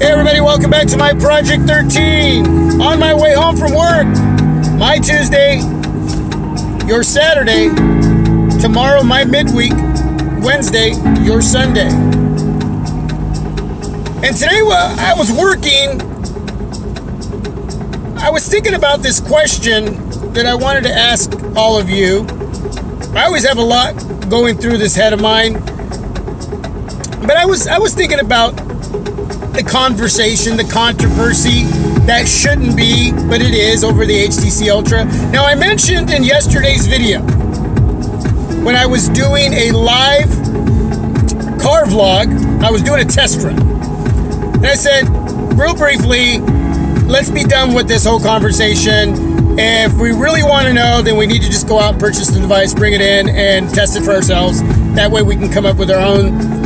Hey everybody, welcome back to my Project 13. On my way home from work. My Tuesday, your Saturday. Tomorrow, my midweek. Wednesday, your Sunday. And today, while I was working, I was thinking about this question that I wanted to ask all of you. I always have a lot going through this head of mine. But I was thinking about the conversation, the controversy that shouldn't be, but it is, over the HTC Ultra. Now, I mentioned in yesterday's video, when I was doing a live car vlog, I was doing a test run. And I said, real briefly, let's be done with this whole conversation. If we really want to know, then we need to just go out and purchase the device, bring it in, and test it for ourselves. That way we can come up with our own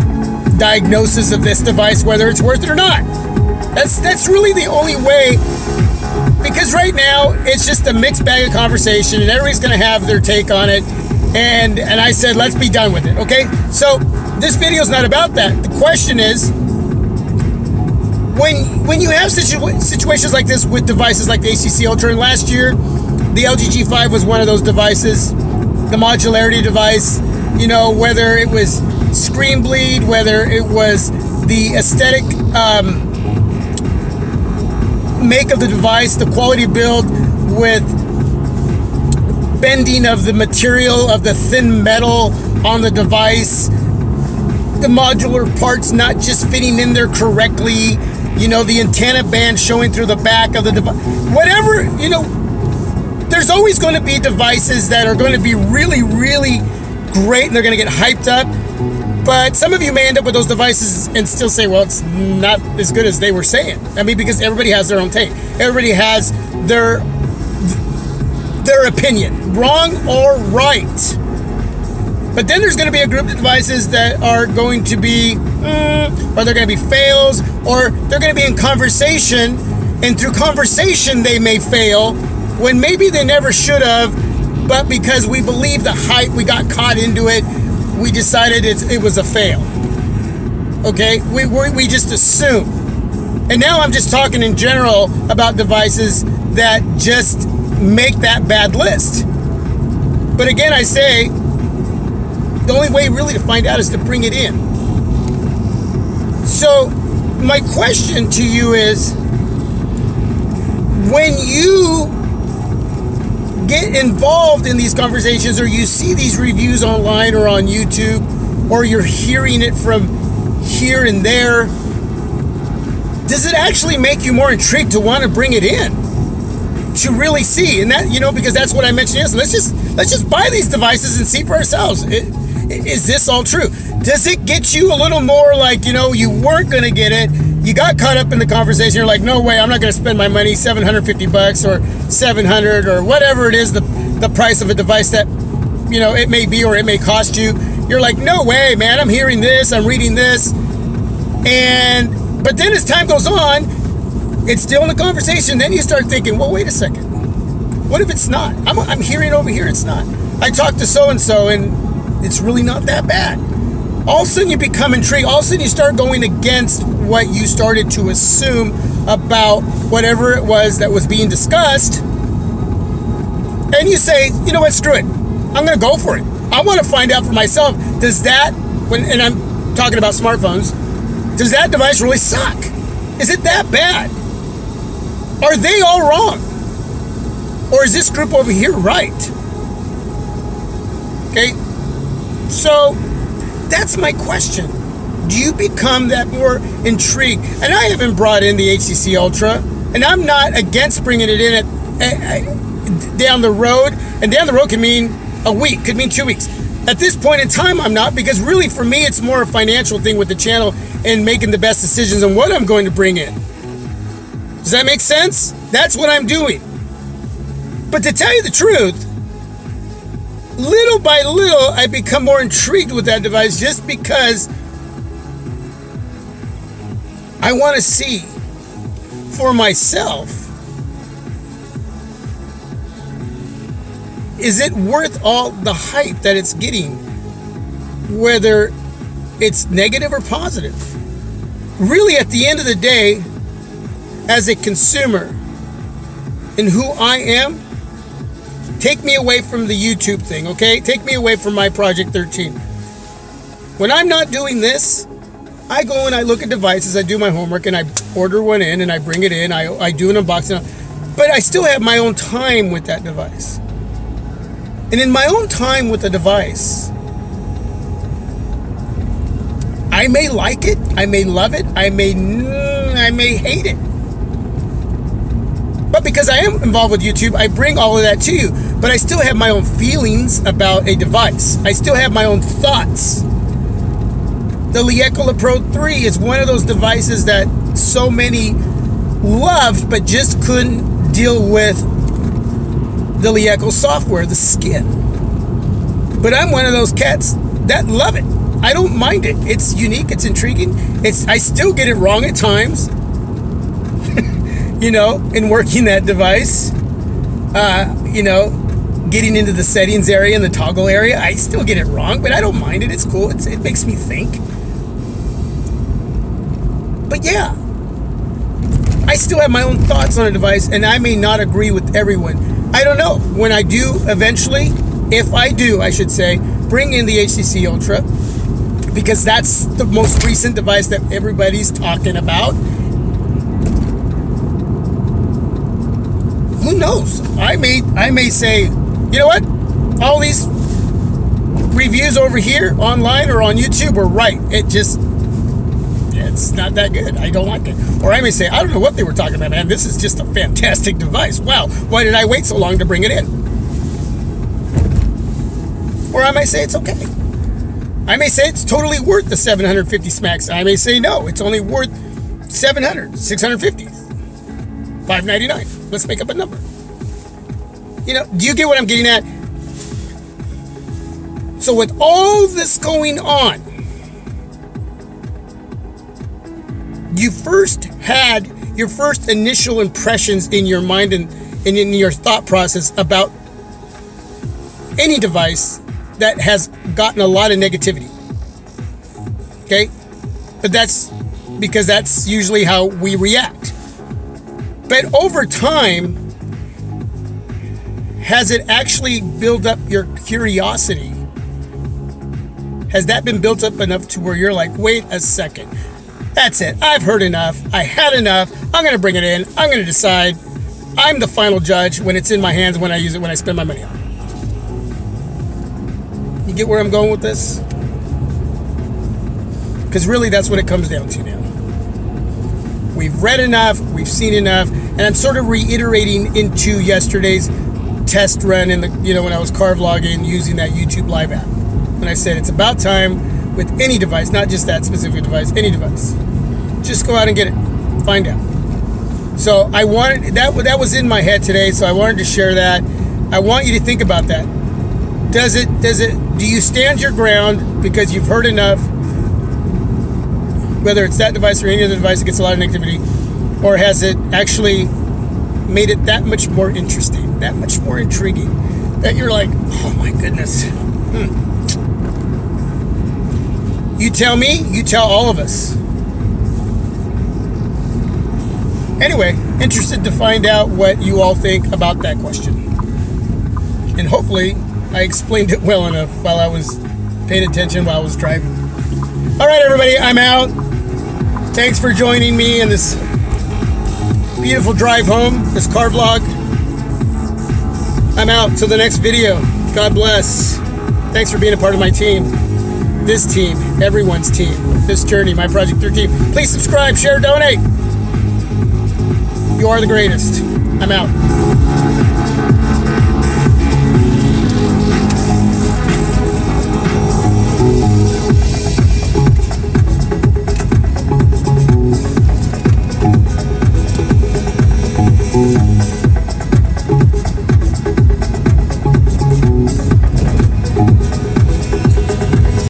diagnosis of this device, whether it's worth it or not. That's really the only way, because right now it's just a mixed bag of conversation and everybody's going to have their take on it, and I said let's be done with it. Okay, so this video is not about that. The question is, when you have situations like this with devices like the HTC Ultra, and last year the LGg5 was one of those devices, the modularity device, you know, whether it was screen bleed, whether it was the aesthetic make of the device, the quality build with bending of the material of the thin metal on the device, the modular parts not just fitting in there correctly, you know, the antenna band showing through the back of the device, whatever, you know, there's always going to be devices that are going to be really, really great and they're going to get hyped up. But some of you may end up with those devices and still say, well, it's not as good as they were saying. I mean, because everybody has their own take. Everybody has their opinion, wrong or right. But then there's going to be a group of devices that are going to be, or they're going to be fails, or they're going to be in conversation, and through conversation they may fail when maybe they never should have, but because we believe the hype, we got caught into it, we decided it was a fail. Okay, we just assume. And now I'm just talking in general about devices that just make that bad list. But again, I say the only way really to find out is to bring it in. So my question to you is, when you get involved in these conversations, or you see these reviews online or on YouTube, or you're hearing it from here and there, does it actually make you more intrigued to want to bring it in, to really see? And that, you know, because that's what I mentioned yesterday. Let's just buy these devices and see for ourselves. Is this all true? Does it get you a little more like, you know, you weren't going to get it, you got caught up in the conversation, you're like, no way, I'm not going to spend my money, $750 or $700 or whatever it is, the price of a device that, you know, it may be or it may cost you. You're like, no way, man, I'm hearing this, I'm reading this. But then as time goes on, it's still in the conversation. Then you start thinking, well, wait a second. What if it's not? I'm hearing over here it's not. I talked to so-and-so and it's really not that bad. All of a sudden you become intrigued. All of a sudden you start going against what you started to assume about whatever it was that was being discussed. And you say, you know what, screw it. I'm going to go for it. I want to find out for myself, does that, and I'm talking about smartphones, does that device really suck? Is it that bad? Are they all wrong? Or is this group over here right? Okay? So that's my question. Do you become that more intrigued? And I haven't brought in the HTC Ultra, and I'm not against bringing it in down the road. And down the road can mean a week, could mean 2 weeks. At this point in time, I'm not, because really for me, it's more a financial thing with the channel and making the best decisions on what I'm going to bring in. Does that make sense? That's what I'm doing. But to tell you the truth, little by little, I become more intrigued with that device just because I want to see for myself, is it worth all the hype that it's getting, whether it's negative or positive? really, at the end of the day, as a consumer and who I am, take me away from the YouTube thing, okay? Take me away from my Project 13. When I'm not doing this, I go and I look at devices, I do my homework, and I order one in, and I bring it in, I do an unboxing, but I still have my own time with that device. And in my own time with the device, I may like it, I may love it, I may hate it. But because I am involved with YouTube, I bring all of that to you. But I still have my own feelings about a device. I still have my own thoughts. The LGg5 Pro 3 is one of those devices that so many loved, but just couldn't deal with the LGg5 software, the skin. But I'm one of those cats that love it. I don't mind it. It's unique. It's intriguing. I still get it wrong at times. In working that device, getting into the settings area and the toggle area, I still get it wrong, but I don't mind it. It's cool. It makes me think. But yeah, I still have my own thoughts on a device, and I may not agree with everyone. I don't know. When I do eventually, if I do, I should say, bring in the HTC Ultra, because that's the most recent device that everybody's talking about. Who knows? I may say, you know what? All these reviews over here online or on YouTube were right. It's not that good. I don't like it. Or I may say, I don't know what they were talking about, man. This is just a fantastic device. Wow, why did I wait so long to bring it in? Or I may say it's okay. I may say it's totally worth the 750 smacks. I may say no, it's only worth 700, 650, 599. Let's make up a number. Do you get what I'm getting at? So with all this going on, you first had your first initial impressions in your mind and in your thought process about any device that has gotten a lot of negativity. Okay? But that's because that's usually how we react. But over time, has it actually built up your curiosity? Has that been built up enough to where you're like, wait a second, that's it, I've heard enough, I had enough, I'm going to bring it in, I'm going to decide, I'm the final judge when it's in my hands, when I use it, when I spend my money on it. You get where I'm going with this? Because really that's what it comes down to now. We've read enough, we've seen enough, and I'm sort of reiterating into yesterday's test run in the, when I was car vlogging using that YouTube Live app. And I said it's about time with any device, not just that specific device, any device. Just go out and get it. Find out. So I wanted, that was in my head today, so I wanted to share that. I want you to think about that. Do you stand your ground because you've heard enough, whether it's that device or any other device that gets a lot of negativity, or has it actually made it that much more interesting, that much more intriguing, that you're like, oh my goodness. You tell me, you tell all of us. Anyway, interested to find out what you all think about that question. And hopefully I explained it well enough while I was paying attention while I was driving. All right, everybody, I'm out. Thanks for joining me in this beautiful drive home, this car vlog. I'm out till the next video. God bless. Thanks for being a part of my team. This team, everyone's team. This journey, my Project 13. Please subscribe, share, donate. You are the greatest. I'm out.